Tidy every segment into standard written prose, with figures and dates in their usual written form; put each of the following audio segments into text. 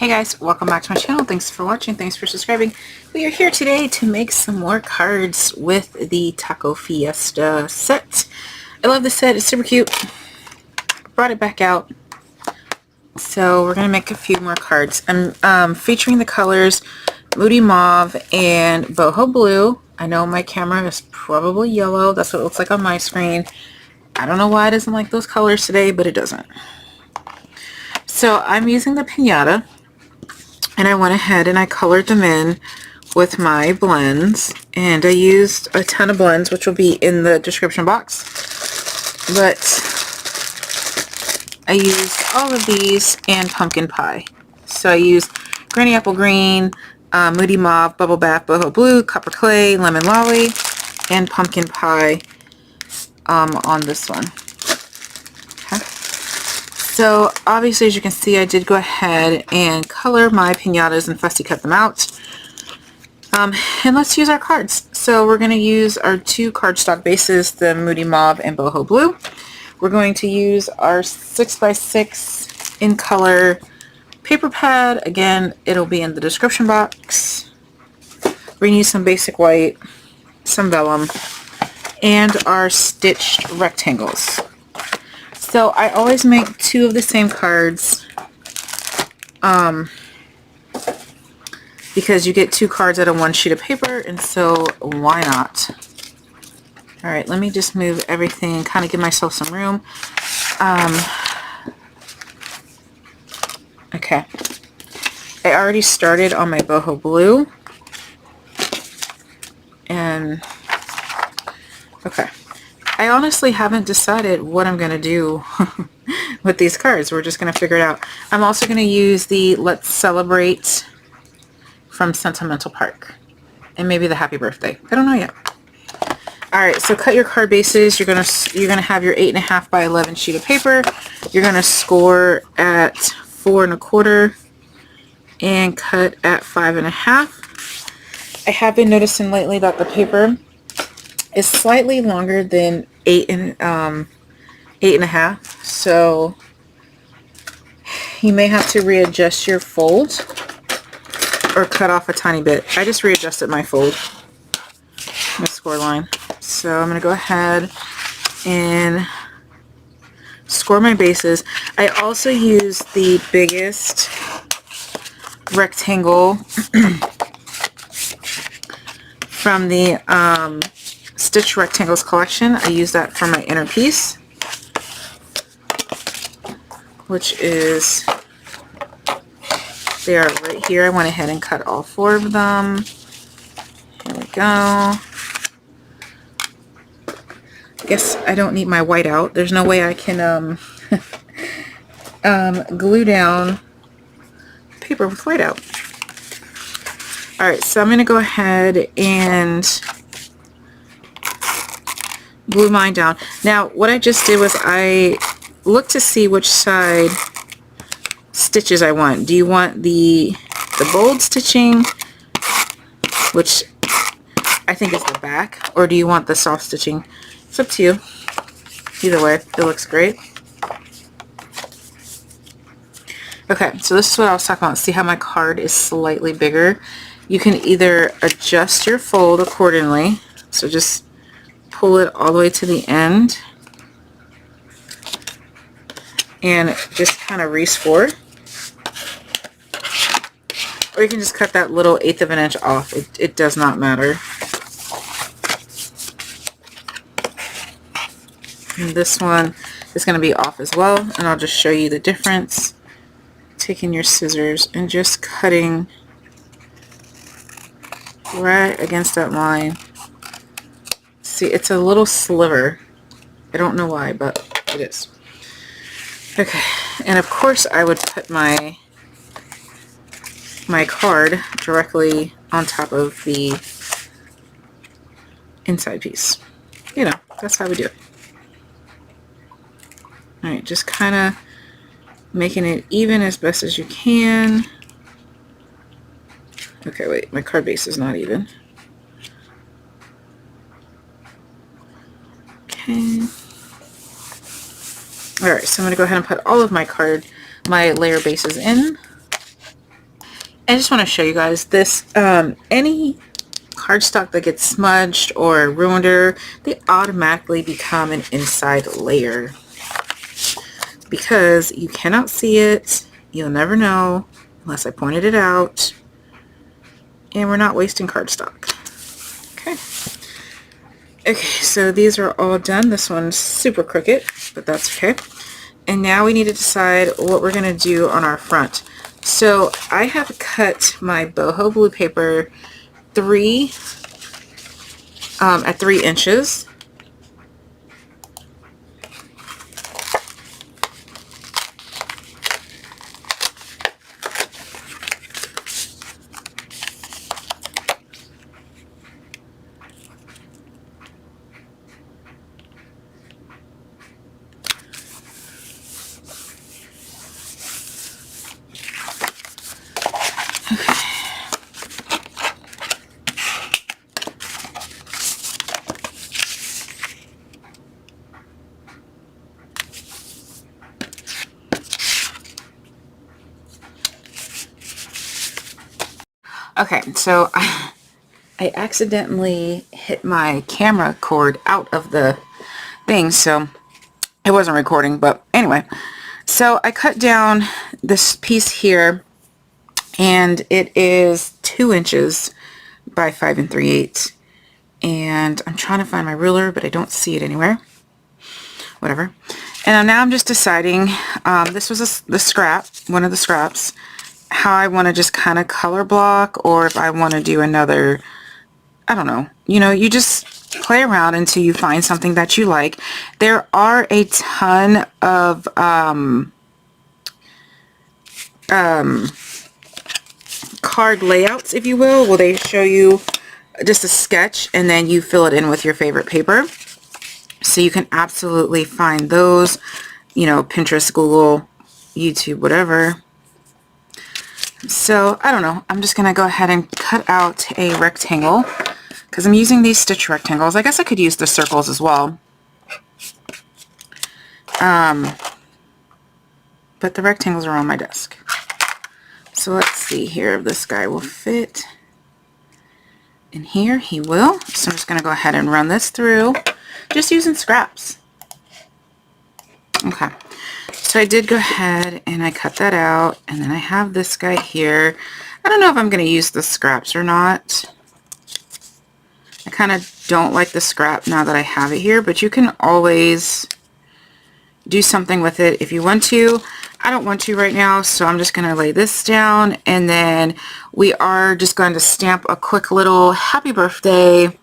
Hey guys, welcome back to my channel. Thanks for watching. Thanks for subscribing. We are here today to make some more cards with the Taco Fiesta set. I love this set. It's super cute. Brought it back out. So we're going to make a few more cards. I'm featuring the colors Moody Mauve and Boho Blue. I know my camera is probably yellow. That's what it looks like on my screen. I don't know why it doesn't like those colors today, but it doesn't. So I'm using the Pinata. And I went ahead and I colored them in with my blends. And I used a ton of blends, which will be in the description box. But I used all of these and pumpkin pie. So I used Granny Apple Green, Moody Mauve, Bubble Bath, Boho Blue, Copper Clay, Lemon Lolly, and pumpkin pie on this one. So obviously, as you can see, I did go ahead and color my pinatas and fussy cut them out. And let's use our cards. So we're going to use our two cardstock bases, the Moody Mauve and Boho Blue. We're going to use our 6x6 in color paper pad. Again, it'll be in the description box. We're going to use some basic white, some vellum, and our stitched rectangles. So I always make two of the same cards because you get two cards out of one sheet of paper, and so why not? Alright, let me just move everything, kind of give myself some room. Okay. I already started on my Boho Blue. And, okay. I honestly haven't decided what I'm going to do with these cards. We're just going to figure it out. I'm also going to use the Let's Celebrate from Sentimental Park. And maybe the Happy Birthday. I don't know yet. Alright, so cut your card bases. You're gonna have your 8.5 by 11 sheet of paper. You're going to score at 4 1/4 and cut at 5 1/2. I have been noticing lately that the paper is slightly longer than 8 1/2, so you may have to readjust your fold or cut off a tiny bit. I just readjusted my fold, my score line. So I'm going to go ahead and score my bases. I also use the biggest rectangle from the Stitch Rectangles collection. I use that for my inner piece, which is, they are right here. I went ahead and cut all 4 of them. Here we go. I guess I don't need my white out. There's no way I can glue down paper with white out. Alright, so I'm going to go ahead and glue mine down. Now, what I just did was I looked to see which side stitches I want. Do you want the bold stitching, which I think is the back, or do you want the soft stitching? It's up to you. Either way, it looks great. Okay, so this is what I was talking about. See how my card is slightly bigger? You can either adjust your fold accordingly, so just pull it all the way to the end and just kind of rescore, or you can just cut that little 1/8 of an inch off. It does not matter. And this one is going to be off as well, and I'll just show you the difference. Taking your scissors and just cutting right against that line. See, it's a little sliver. I don't know why, but it is. Okay, and of course I would put my card directly on top of the inside piece. You know, that's how we do it. Alright, just kind of making it even as best as you can. Okay, wait, my card base is not even. Okay. Alright, so I'm going to go ahead and put all of my layer bases in. I just want to show you guys this. Any cardstock that gets smudged or ruined, they automatically become an inside layer because you cannot see it. You'll never know unless I pointed it out. And we're not wasting cardstock. Okay. Okay, so these are all done. This one's super crooked, but that's okay. And now we need to decide what we're going to do on our front. So I have cut my Boho Blue paper at 3 inches. Okay, so I accidentally hit my camera cord out of the thing, so it wasn't recording, but anyway. So I cut down this piece here, and it is 2 inches by 5 3/8. And I'm trying to find my ruler, but I don't see it anywhere. Whatever. And now I'm just deciding, this was the scrap, one of the scraps, how I want to just kind of color block, or if I want to do another, I don't know. You know, you just play around until you find something that you like. There are a ton of card layouts, if you will, where they show you just a sketch and then you fill it in with your favorite paper. So you can absolutely find those, you know, Pinterest, Google, YouTube, whatever. So I don't know, I'm just gonna go ahead and cut out a rectangle because I'm using these stitch rectangles. I guess I could use the circles as well, but the rectangles are on my desk. So let's see here if this guy will fit in here. He will. So I'm just gonna go ahead and run this through just using scraps. Okay, so I did go ahead and I cut that out, and then I have this guy here. I don't know if I'm going to use the scraps or not. I kind of don't like the scrap now that I have it here, but you can always do something with it if you want to. I don't want to right now, so I'm just going to lay this down, and then we are just going to stamp a quick little happy birthday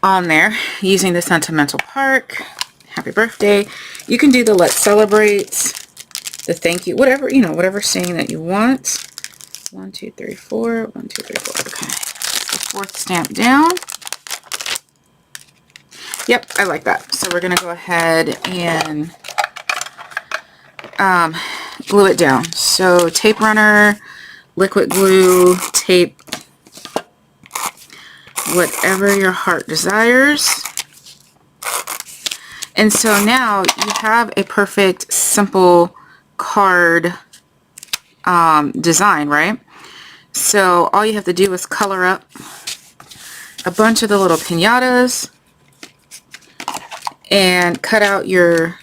on there using the Sentimental Park. Happy birthday. You can do the let's celebrate, the thank you, whatever, you know, whatever saying that you want. 1 2 3 4, 1 2 3 4. Okay, the 4th stamp down. Yep, I like that. So we're gonna go ahead and glue it down. So tape runner, liquid glue, tape, whatever your heart desires. And so now you have a perfect, simple card design, right? So all you have to do is color up a bunch of the little pinatas and cut out your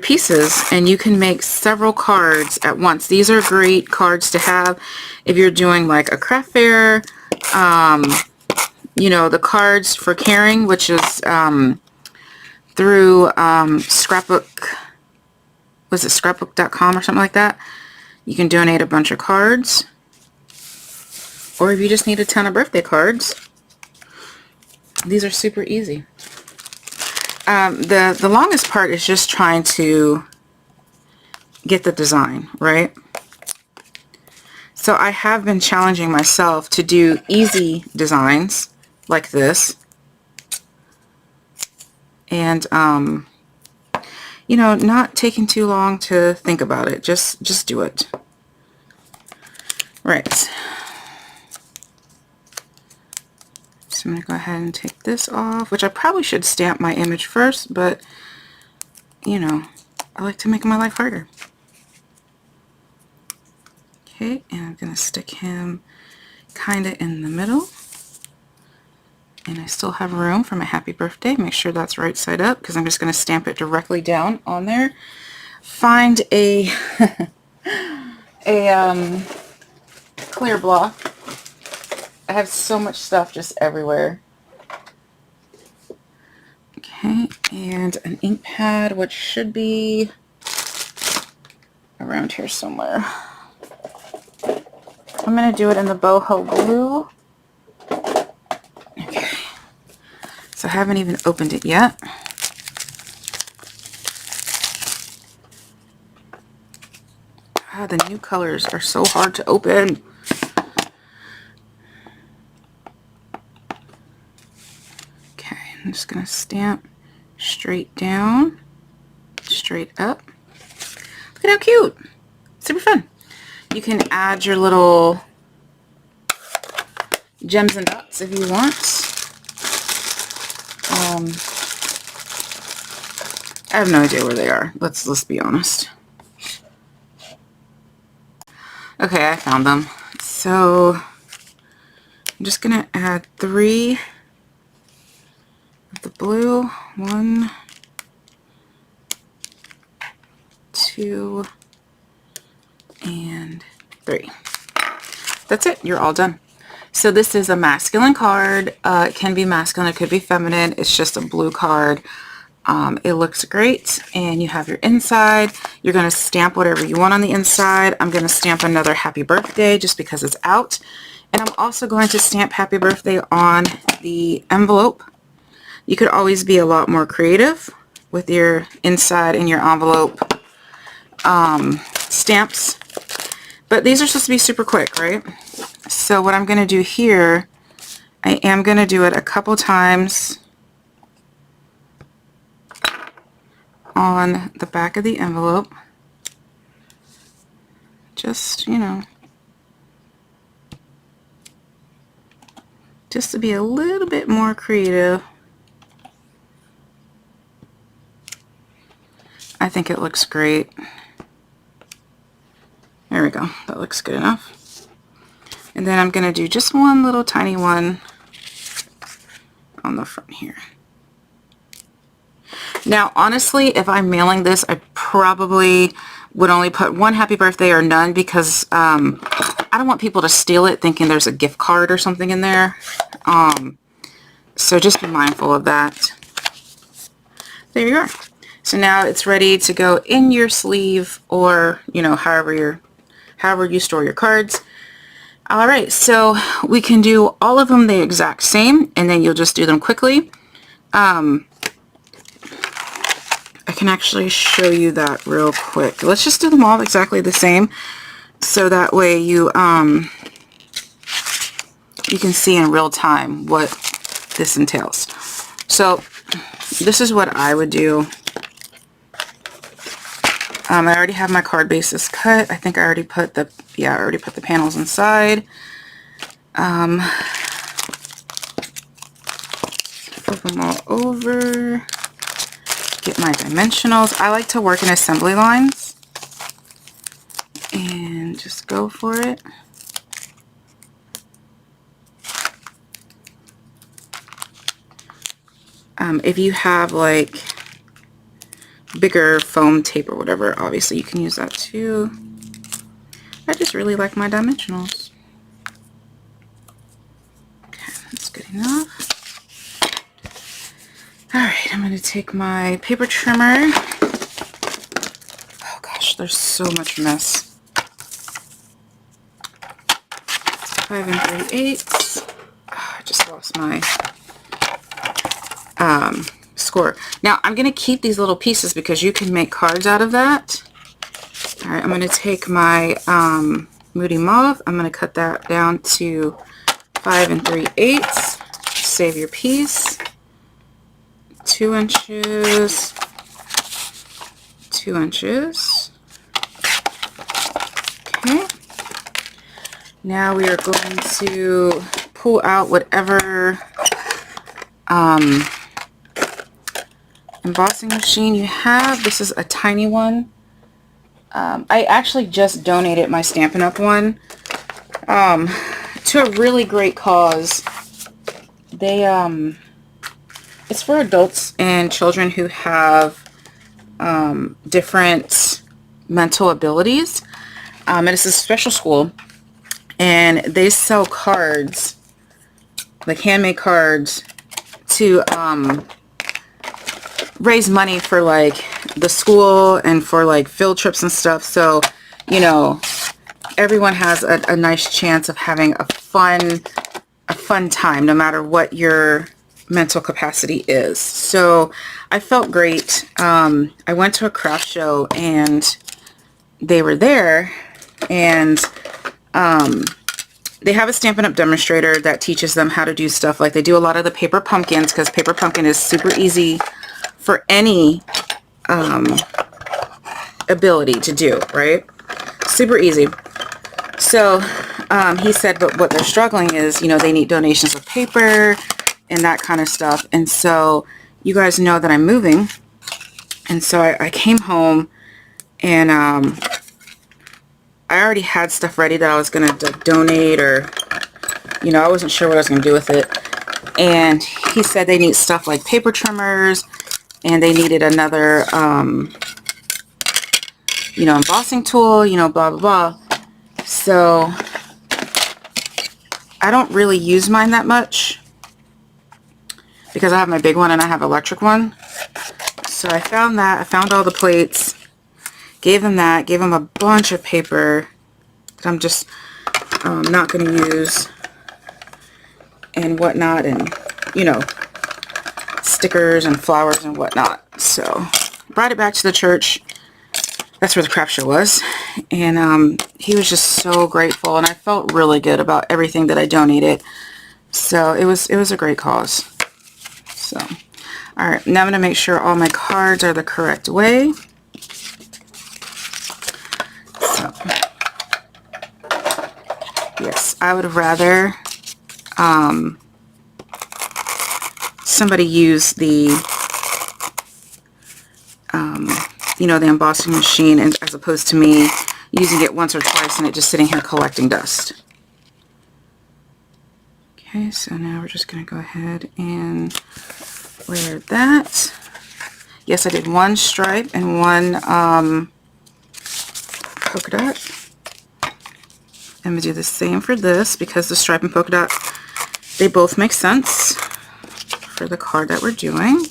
pieces, and you can make several cards at once. These are great cards to have if you're doing like a craft fair, you know, the cards for caring, which is through scrapbook, was it scrapbook.com or something like that. You can donate a bunch of cards, or if you just need a ton of birthday cards, these are super easy. The longest part is just trying to get the design right. So I have been challenging myself to do easy designs like this, and you know, not taking too long to think about it. Just do it. Right. So I'm going to go ahead and take this off, which I probably should stamp my image first, but you know, I like to make my life harder. Okay, and I'm going to stick him kind of in the middle. And I still have room for my happy birthday. Make sure that's right side up because I'm just going to stamp it directly down on there. Find a clear block. I have so much stuff just everywhere. Okay, and an ink pad, which should be around here somewhere. I'm going to do it in the Boho Blue. Okay, so I haven't even opened it yet. Ah, the new colors are so hard to open. Okay, I'm just going to stamp straight down, straight up. Look at how cute. Super fun. You can add your little gems and dots if you want. I have no idea where they are. Let's be honest. Okay, I found them. So I'm just gonna add 3 of the blue. 1, 2, and 3. That's it. You're all done. So this is a masculine card. It can be masculine, it could be feminine. It's just a blue card. It looks great, and you have your inside. You're going to stamp whatever you want on the inside. I'm going to stamp another happy birthday just because it's out. And I'm also going to stamp happy birthday on the envelope. You could always be a lot more creative with your inside and your envelope stamps. But these are supposed to be super quick, right? So what I'm going to do here, I am going to do it a couple times on the back of the envelope. Just, you know, just to be a little bit more creative. I think it looks great. There we go. That looks good enough. And then I'm going to do just one little tiny one on the front here. Now, honestly, if I'm mailing this, I probably would only put one happy birthday or none because I don't want people to steal it thinking there's a gift card or something in there. So just be mindful of that. There you are. So now it's ready to go in your sleeve or, you know, however you store your cards. All right, so we can do all of them the exact same, and then you'll just do them quickly. I can actually show you that real quick. Let's just do them all exactly the same, so that way you can see in real time what this entails. So this is what I would do. I already have my card bases cut. I think I already put the panels inside. Flip them all over. Get my dimensionals. I like to work in assembly lines and just go for it. If you have like bigger foam tape or whatever, obviously you can use that too. I just really like my dimensionals. Okay, that's good enough. Alright, I'm going to take my paper trimmer. Oh gosh, there's so much mess. 5 3/8. Oh, I just lost my score. Now I'm going to keep these little pieces because you can make cards out of that. Alright, I'm going to take my Moody Mauve. I'm going to cut that down to 5 3/8. Save your piece. 2 inches, 2 inches. Okay. Now we are going to pull out whatever embossing machine you have. This is a tiny one. I actually just donated my Stampin' Up! One to a really great cause. They, it's for adults and children who have different mental abilities. And it's a special school, and they sell cards, like handmade cards, to raise money for like the school and for like field trips and stuff. So, you know, everyone has a nice chance of having a fun time, no matter what your mental capacity is. So I felt great. I went to a craft show and they were there, and they have a Stampin' Up! Demonstrator that teaches them how to do stuff. Like they do a lot of the paper pumpkins, because paper pumpkin is super easy for any ability to do, right? Super easy. So he said, but what they're struggling is, you know, they need donations of paper and that kind of stuff. And so you guys know that I'm moving. And so I came home, and I already had stuff ready that I was going to donate, or, you know, I wasn't sure what I was going to do with it. And he said they need stuff like paper trimmers, and they needed another, you know, embossing tool, you know, blah, blah, blah. So I don't really use mine that much because I have my big one and I have electric one. So I found that. I found all the plates, gave them that, gave them a bunch of paper that I'm just not going to use and whatnot, and, you know, stickers and flowers and whatnot. So brought it back to the church. That's where the craft show was, and he was just so grateful, and I felt really good about everything that I donated. So it was a great cause. So, all right, now I'm going to make sure all my cards are the correct way. So, yes, I would rather somebody use the you know, the embossing machine, and as opposed to me using it once or twice and it just sitting here collecting dust. Okay, so now we're just going to go ahead and layer that. Yes, I did one stripe and one polka dot. I'm going to do the same for this, because the stripe and polka dot, they both make sense for the card that we're doing.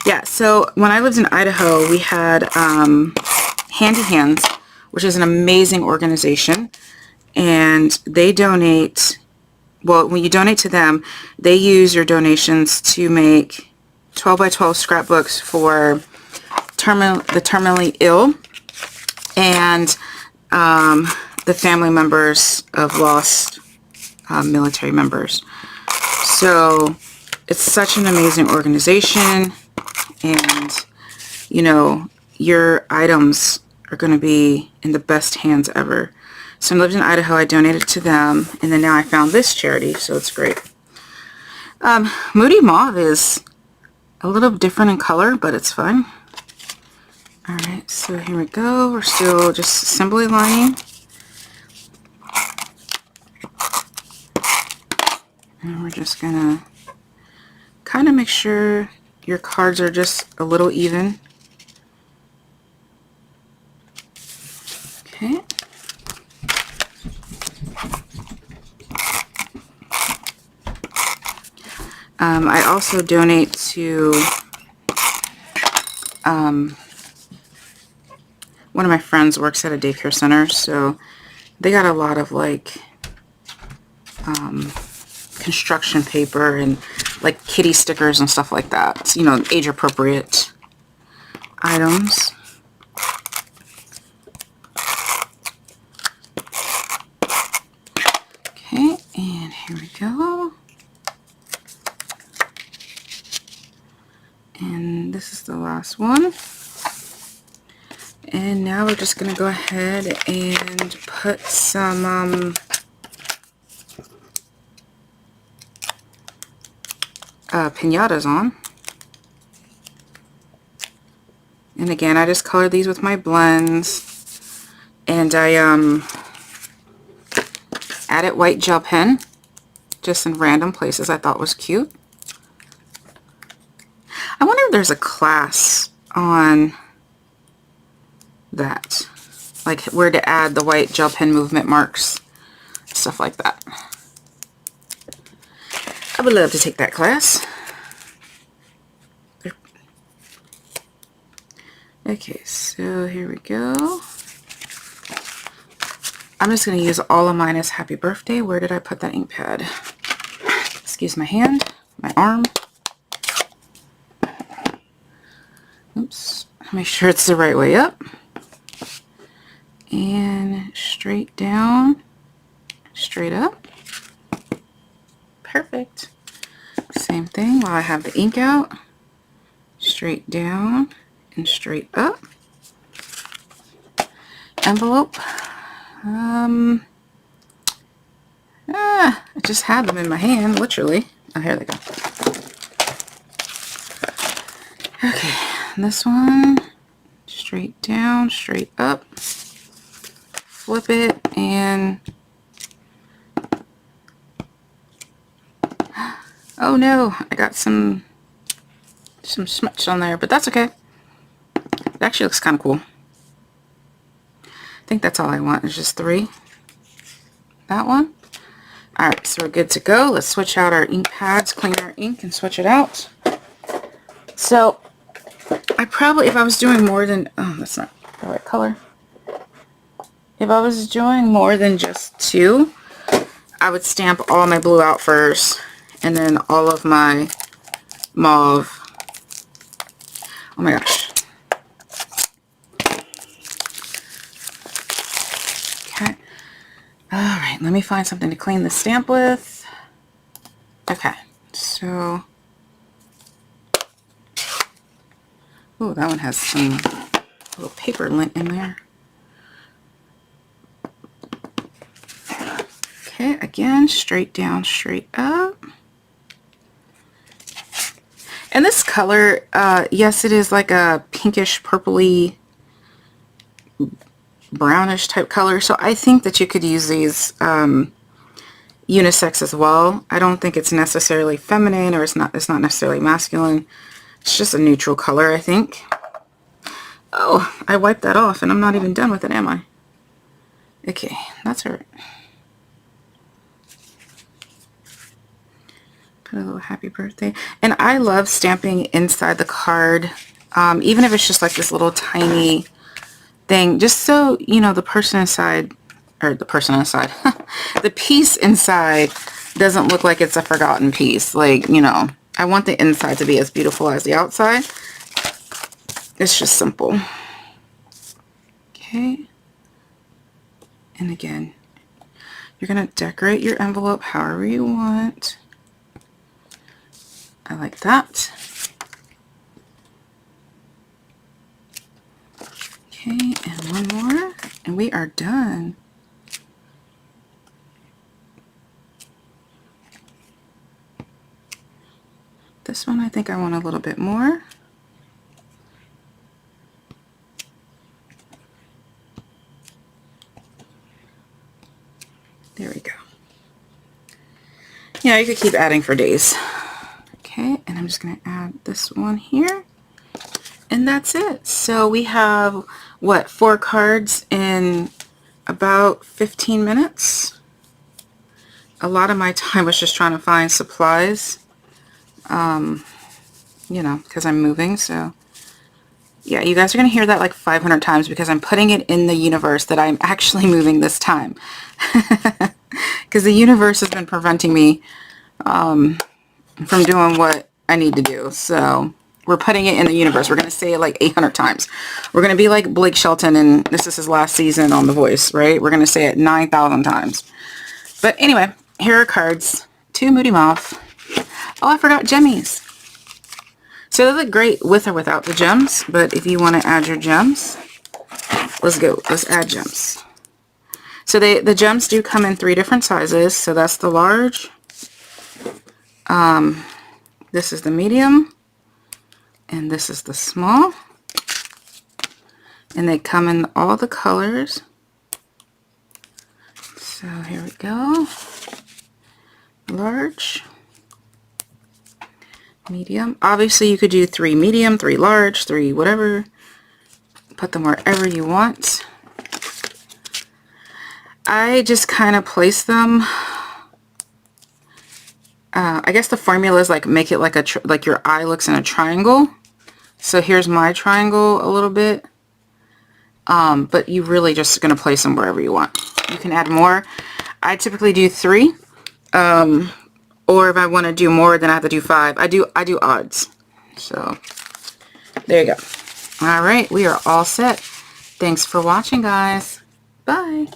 Yeah, so when I lived in Idaho, we had Handy Hands, which is an amazing organization, and they donate, well, when you donate to them, they use your donations to make 12 by 12 scrapbooks for the terminally ill and the family members of lost military members. So it's such an amazing organization. And, you know, your items are going to be in the best hands ever. So I lived in Idaho, I donated to them, and then now I found this charity, so it's great. Moody Mauve is a little different in color, but it's fun. Alright, so here we go. We're still just assembly lining. And we're just going to kind of make sure your cards are just a little even. Okay. I also donate to one of my friends works at a daycare center, so they got a lot of like construction paper and like kitty stickers and stuff like that. So, you know, age appropriate items. Okay, and here we go. And this is the last one. And now we're just going to go ahead and put some pinatas on. And again, I just colored these with my blends. And I added white gel pen just in random places I thought was cute. I wonder if there's a class on that, like where to add the white gel pen movement marks, stuff like that. I would love to take that class. Okay, so here we go. I'm just going to use all of mine as happy birthday. Where did I put that ink pad? Excuse my hand, my arm. Oops. Make sure it's the right way up. And straight down, straight up. Perfect. Same thing while I have the ink out. Straight down and straight up. Envelope. I just had them in my hand, literally. Oh, here they go. Okay, this one, straight down, straight up. Flip it and... oh no, I got some smudge on there, but that's okay. It actually looks kind of cool. I think that's all I want, is just 3. That one. Alright, so we're good to go. Let's switch out our ink pads, clean our ink, and switch it out. So, I probably, if I was doing more than, oh, that's not the right color. If I was doing more than just 2, I would stamp all my blue out first, and then all of my mauve. Oh my gosh. Okay. Alright, let me find something to clean the stamp with. Okay, so... oh, that one has some little paper lint in there. Okay, again, straight down, straight up. And this color, yes, it is like a pinkish, purpley, brownish type color. So I think that you could use these unisex as well. I don't think it's necessarily feminine, or it's not necessarily masculine. It's just a neutral color, I think. Oh, I wiped that off and I'm not even done with it, am I? Okay, that's her. Put a little happy birthday. And I love stamping inside the card, even if it's just like this little tiny thing, just so, you know, the person inside, or the person inside, the piece inside doesn't look like it's a forgotten piece. Like, you know, I want the inside to be as beautiful as the outside. It's just simple. Okay. And again, you're going to decorate your envelope however you want. I like that. Okay, and one more, and we are done. This one, I think I want a little bit more. There we go. Yeah, you could keep adding for days. Okay, and I'm just going to add this one here. And that's it. So we have, what, 4 cards in about 15 minutes. A lot of my time was just trying to find supplies. You know, because I'm moving, so yeah, you guys are going to hear that like 500 times because I'm putting it in the universe that I'm actually moving this time. Because the universe has been preventing me from doing what I need to do. So we're putting it in the universe. We're going to say it like 800 times. We're going to be like Blake Shelton, and this is his last season on The Voice, right? We're going to say it 9,000 times. But anyway, here are cards. 2 Moody Mauve. Oh, I forgot Gemmies. So they look great with or without the gems, but if you want to add your gems, let's go. Let's add gems. So the gems do come in 3 different sizes. So that's the large. This is the medium. And this is the small. And they come in all the colors. So here we go. Large, medium. Obviously you could do 3 medium, 3 large, 3 whatever. Put them wherever you want. I just kind of place them. I guess the formula is like make it like like your eye looks in a triangle. So here's my triangle a little bit. But you really just going to place them wherever you want. You can add more. I typically do 3. Or if I want to do more, then I have to do 5. I do odds. So there you go. All right, we are all set. Thanks for watching, guys. Bye.